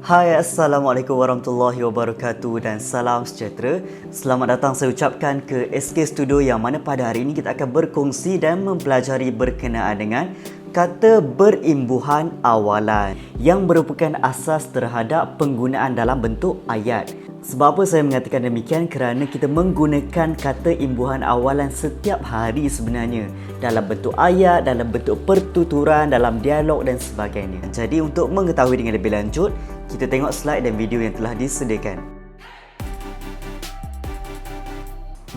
Hai, Assalamualaikum warahmatullahi wabarakatuh dan salam sejahtera. Selamat datang saya ucapkan ke SK Studio yang mana pada hari ini kita akan berkongsi dan mempelajari berkenaan dengan kata berimbuhan awalan yang merupakan asas terhadap penggunaan dalam bentuk ayat. Sebab apa saya mengatakan demikian? Kerana kita menggunakan kata imbuhan awalan setiap hari sebenarnya dalam bentuk ayat, dalam bentuk pertuturan, dalam dialog dan sebagainya. Jadi untuk mengetahui dengan lebih lanjut, kita tengok slide dan video yang telah disediakan.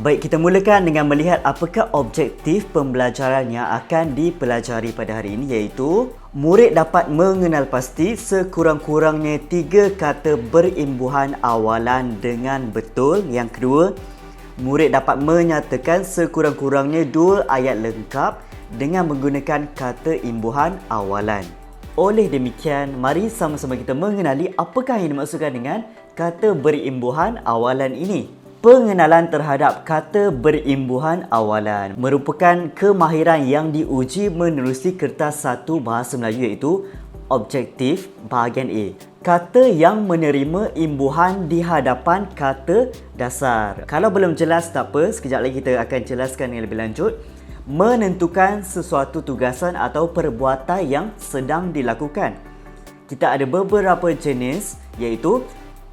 Baik, kita mulakan dengan melihat apakah objektif pembelajaran yang akan dipelajari pada hari ini, iaitu murid dapat mengenal pasti sekurang-kurangnya 3 kata berimbuhan awalan dengan betul. Yang kedua, murid dapat menyatakan sekurang-kurangnya 2 ayat lengkap dengan menggunakan kata imbuhan awalan. Oleh demikian, mari sama-sama kita mengenali apakah yang dimaksudkan dengan kata berimbuhan awalan ini. Pengenalan terhadap kata berimbuhan awalan merupakan kemahiran yang diuji menerusi kertas 1 bahasa Melayu, iaitu objektif bahagian A. Kata yang menerima imbuhan di hadapan kata dasar. Kalau belum jelas tak apa, sekejap lagi kita akan jelaskan yang lebih lanjut. Menentukan sesuatu tugasan atau perbuatan yang sedang dilakukan. Kita ada beberapa jenis, iaitu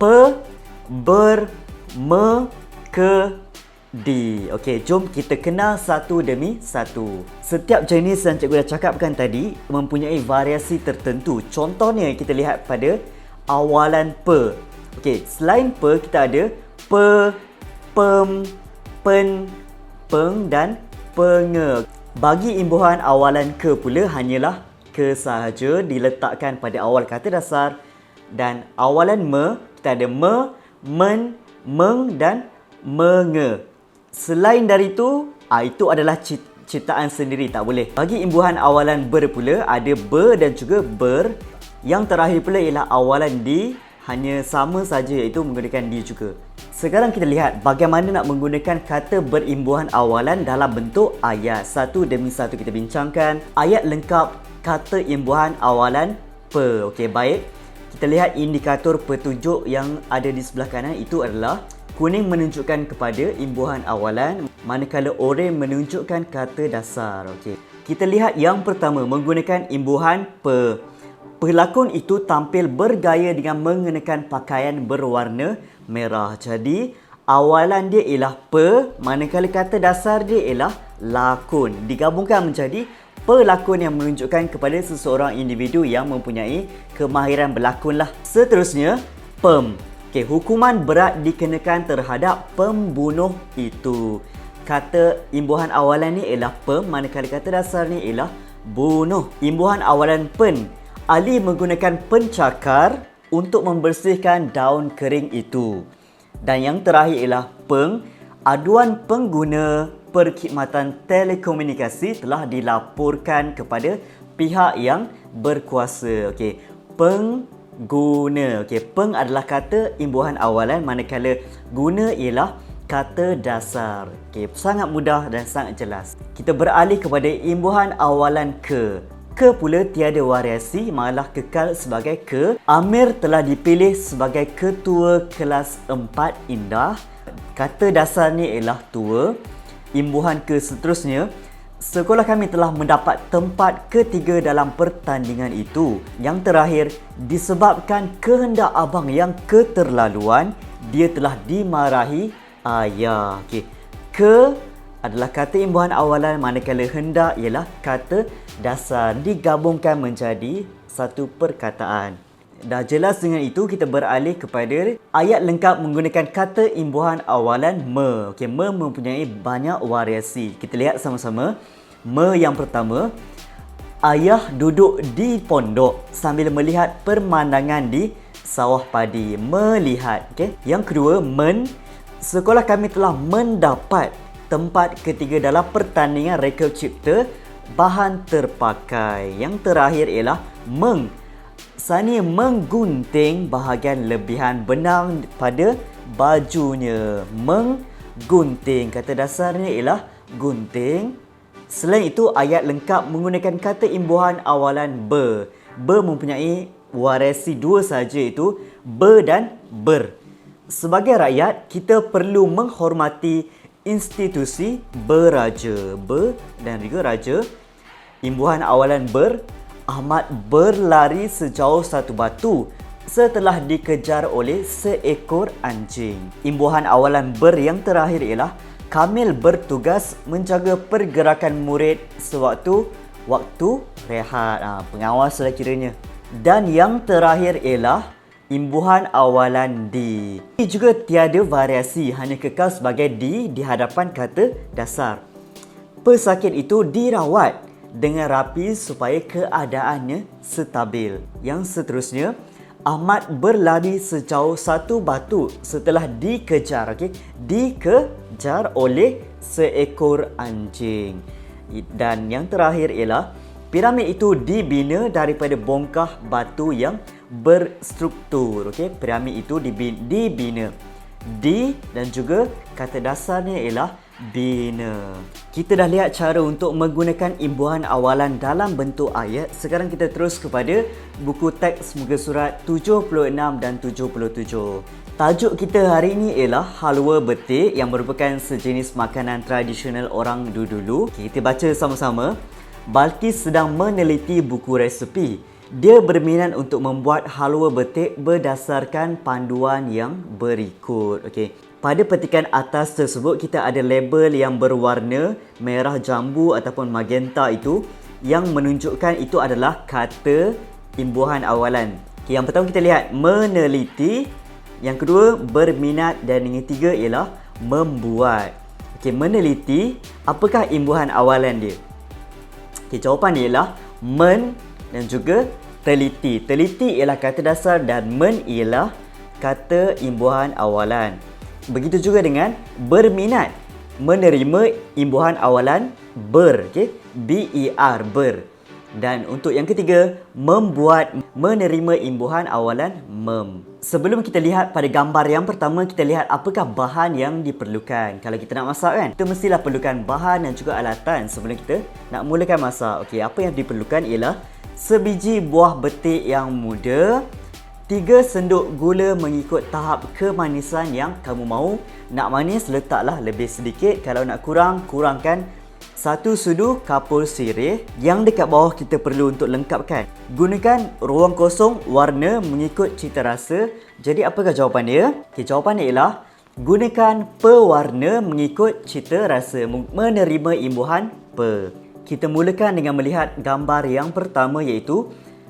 pe, ber, me, ke, di. Okey, jom kita kenal satu demi satu. Setiap jenis yang cikgu dah cakapkan tadi mempunyai variasi tertentu. Contohnya kita lihat pada awalan pe. Okey, selain pe kita ada pe, pem, pen, peng dan penge. Bagi imbuhan awalan ke pula hanyalah ke sahaja diletakkan pada awal kata dasar, dan awalan me kita ada me, men, meng dan menge. Selain dari itu adalah ciptaan sendiri, tak boleh. Bagi imbuhan awalan ber pula ada ber dan juga ber. Yang terakhir pula ialah awalan di, hanya sama saja iaitu menggunakan di juga. Sekarang kita lihat bagaimana nak menggunakan kata berimbuhan awalan dalam bentuk ayat. Satu demi satu kita bincangkan. Ayat lengkap kata imbuhan awalan pe. Okey, baik. Kita lihat indikator petunjuk yang ada di sebelah kanan, itu adalah kuning menunjukkan kepada imbuhan awalan, manakala oranye menunjukkan kata dasar. Okey. Kita lihat yang pertama menggunakan imbuhan pe. Pelakon itu tampil bergaya dengan mengenakan pakaian berwarna merah. Jadi awalan dia ialah pe, manakala kata dasar dia ialah lakon. Digabungkan menjadi pelakon yang menunjukkan kepada seseorang individu yang mempunyai kemahiran berlakon lah. Seterusnya, pem. Okey, hukuman berat dikenakan terhadap pembunuh itu. Kata imbuhan awalan ni ialah pem, manakala kata dasar ni ialah bunuh. Imbuhan awalan pen. Ali menggunakan pencakar untuk membersihkan daun kering itu. Dan yang terakhir ialah peng. Aduan pengguna perkhidmatan telekomunikasi telah dilaporkan kepada pihak yang berkuasa. Okey, pengguna. Okey, peng adalah kata imbuhan awalan, manakala guna ialah kata dasar. Okey, sangat mudah dan sangat jelas. Kita beralih kepada imbuhan awalan ke. Ke pula tiada variasi, malah kekal sebagai ke. Amir telah dipilih sebagai ketua kelas 4 indah. Kata dasar ni ialah tua. Imbuhan ke seterusnya, sekolah kami telah mendapat tempat ketiga dalam pertandingan itu. Yang terakhir, disebabkan kehendak abang yang keterlaluan, dia telah dimarahi ayah. Okey. Ke adalah kata imbuhan awalan, manakala hendak ialah kata dasar, digabungkan menjadi satu perkataan. Dah jelas dengan itu, kita beralih kepada ayat lengkap menggunakan kata imbuhan awalan me. Okey, me mempunyai banyak variasi. Kita lihat sama-sama. Me yang pertama, ayah duduk di pondok sambil melihat pemandangan di sawah padi. Melihat. Okey. Yang kedua, men. Sekolah kami telah mendapat tempat ketiga dalam pertandingan reka cipta bahan terpakai. Yang terakhir ialah meng. Sani menggunting bahagian lebihan benang pada bajunya. Menggunting. Kata dasarnya ialah gunting. Selain itu, ayat lengkap menggunakan kata imbuhan awalan be. Be mempunyai variasi dua saja, itu ber dan ber. Sebagai rakyat, kita perlu menghormati institusi beraja, ber dan juga raja. Imbuhan awalan ber, Ahmad berlari sejauh satu batu setelah dikejar oleh seekor anjing. Imbuhan awalan ber yang terakhir ialah Kamil bertugas menjaga pergerakan murid sewaktu rehat. Pengawas lah kiranya. Dan yang terakhir ialah imbuhan awalan di. Ini juga tiada variasi, hanya kekal sebagai di hadapan kata dasar. Pesakit itu dirawat dengan rapi supaya keadaannya stabil. Yang seterusnya, Ahmad berlari sejauh satu batu setelah dikejar, dikejar oleh seekor anjing. Dan yang terakhir ialah piramid itu dibina daripada bongkah batu yang berstruktur. Piramid itu dibina. Di dan juga kata dasarnya ialah bina. Kita dah lihat cara untuk menggunakan imbuhan awalan dalam bentuk ayat. Sekarang kita terus kepada buku teks muka surat 76 dan 77. Tajuk kita hari ini ialah halwa betik yang merupakan sejenis makanan tradisional orang dulu. Kita baca sama-sama. Balkis sedang meneliti buku resepi. Dia berminat untuk membuat halwa betik berdasarkan panduan yang berikut. Pada petikan atas tersebut, kita ada label yang berwarna merah jambu ataupun magenta itu yang menunjukkan itu adalah kata imbuhan awalan. Yang pertama kita lihat meneliti, yang kedua berminat dan yang ketiga ialah membuat. Meneliti, apakah imbuhan awalan dia? Jawapan dia ialah men dan juga teliti. Teliti ialah kata dasar dan men ialah kata imbuhan awalan. Begitu juga dengan berminat, menerima imbuhan awalan ber, B-E-R, ber. Dan untuk yang ketiga, membuat, menerima imbuhan awalan mem. Sebelum kita lihat pada gambar yang pertama, kita lihat apakah bahan yang diperlukan. Kalau kita nak masak kan, kita mestilah perlukan bahan dan juga alatan sebelum kita nak mulakan masak. Apa yang diperlukan ialah sebiji buah betik yang muda, 3 sendok gula mengikut tahap kemanisan yang kamu mahu. Nak manis, letaklah lebih sedikit. Kalau nak kurang, kurangkan 1 sudu kapur sirih. Yang dekat bawah kita perlu untuk lengkapkan. Gunakan ruang kosong warna mengikut cita rasa. Jadi apakah jawapan dia? Jawapan dia ialah gunakan pewarna mengikut cita rasa. Menerima imbuhan pe. Kita mulakan dengan melihat gambar yang pertama, iaitu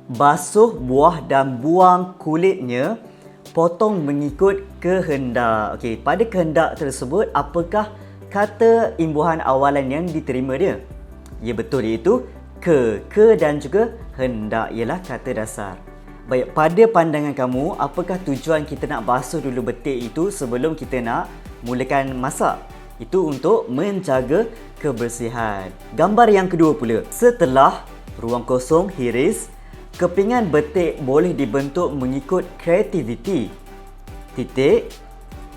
basuh buah dan buang kulitnya, potong mengikut kehendak. Pada kehendak tersebut, apakah kata imbuhan awalan yang diterima dia? Ya betul, iaitu ke dan juga hendak ialah kata dasar. Baik, pada pandangan kamu, apakah tujuan kita nak basuh dulu betik itu sebelum kita nak mulakan masak? Itu untuk menjaga kebersihan. Gambar yang kedua pula. Setelah ruang kosong hiris, kepingan betik boleh dibentuk mengikut kreativiti.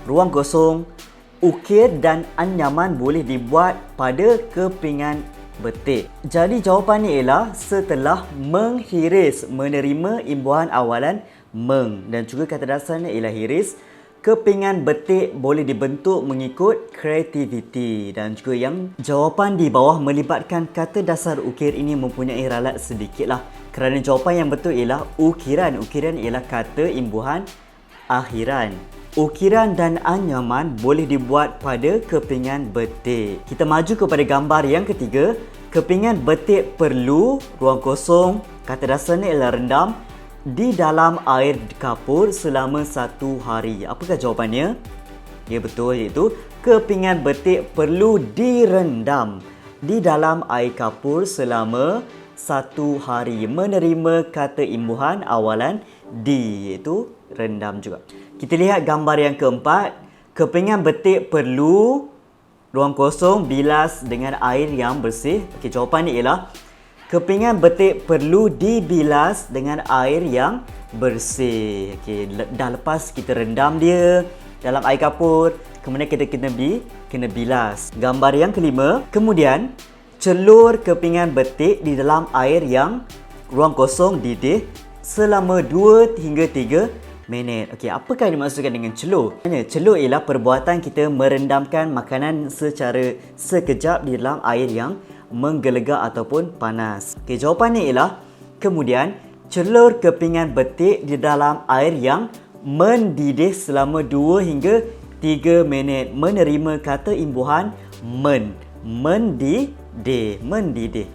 Ruang kosong, ukir dan anyaman boleh dibuat pada kepingan betik. Jadi jawapannya ialah setelah menghiris, menerima imbuhan awalan meng, dan juga kata dasarnya ialah hiris. Kepingan betik boleh dibentuk mengikut kreativiti. Dan juga yang jawapan di bawah melibatkan kata dasar ukir ini mempunyai ralat sedikitlah. Kerana jawapan yang betul ialah ukiran. Ukiran ialah kata imbuhan akhiran. Ukiran dan anyaman boleh dibuat pada kepingan betik. Kita maju kepada gambar yang ketiga. Kepingan betik perlu ruang kosong, kata dasarnya ialah rendam di dalam air kapur selama 1 hari. Apakah jawapannya? Ya betul, iaitu kepingan betik perlu direndam di dalam air kapur selama 1 hari. Menerima kata imbuhan awalan di, iaitu rendam juga. Kita lihat gambar yang keempat. Kepingan betik perlu ruang kosong, bilas dengan air yang bersih. Jawapannya ialah kepingan betik perlu dibilas dengan air yang bersih. Dah lepas kita rendam dia dalam air kapur, kemudian kita kena bilas. Gambar yang kelima. Kemudian celur kepingan betik di dalam air yang ruang kosong didih selama 2 hingga 3 minit. Okey, apakah yang dimaksudkan dengan celup? Celup ialah perbuatan kita merendamkan makanan secara sekejap di dalam air yang menggelegar ataupun panas. Okey, jawapannya ialah kemudian celur kepingan betik di dalam air yang mendidih selama 2 hingga 3 minit. Menerima kata imbuhan mendidih.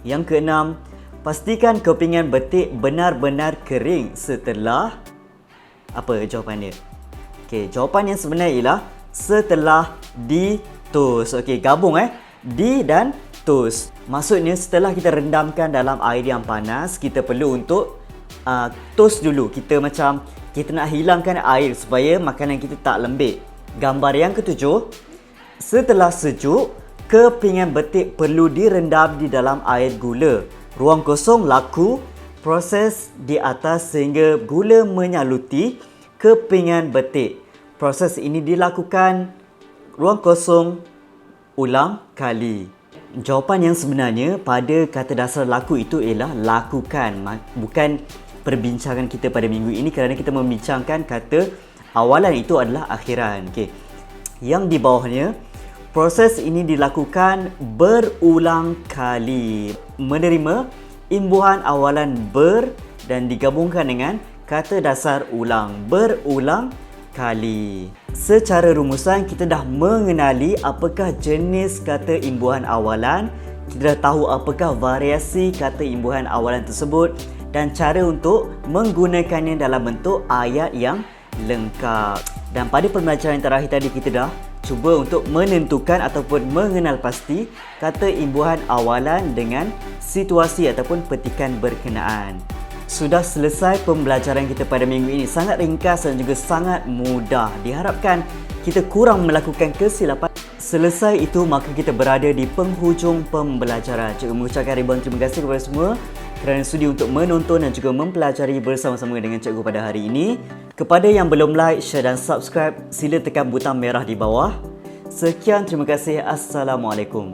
Yang keenam, pastikan kepingan betik benar-benar kering setelah apa jawapannya? Okey, jawapan yang sebenar ialah setelah ditos. Okey, gabung di dan tos. Maksudnya setelah kita rendamkan dalam air yang panas, kita perlu untuk tos dulu. Kita nak hilangkan air supaya makanan kita tak lembik. Gambar yang ketujuh, setelah sejuk, kepingan betik perlu direndam di dalam air gula. Ruang kosong laku proses di atas sehingga gula menyaluti kepingan betik. Proses ini dilakukan ruang kosong ulang kali. Jawapan yang sebenarnya pada kata dasar laku itu ialah lakukan. Bukan perbincangan kita pada minggu ini kerana kita membincangkan kata awalan itu adalah akhiran. Okey. Yang di bawahnya, proses ini dilakukan berulang kali. Menerima imbuhan awalan dan digabungkan dengan kata dasar ulang. Berulang kali. Secara rumusan, kita dah mengenali apakah jenis kata imbuhan awalan. Kita dah tahu apakah variasi kata imbuhan awalan tersebut dan cara untuk menggunakannya dalam bentuk ayat yang lengkap. Dan pada pembelajaran yang terakhir tadi, kita dah cuba untuk menentukan ataupun mengenal pasti kata imbuhan awalan dengan situasi ataupun petikan berkenaan. Sudah selesai pembelajaran kita pada minggu ini. Sangat ringkas dan juga sangat mudah. Diharapkan kita kurang melakukan kesilapan. Selesai itu, maka kita berada di penghujung pembelajaran. Cikgu mengucapkan ribuan terima kasih kepada semua kerana sudi untuk menonton dan juga mempelajari bersama-sama dengan cikgu pada hari ini. Kepada yang belum like, share dan subscribe, sila tekan butang merah di bawah. Sekian, terima kasih. Assalamualaikum.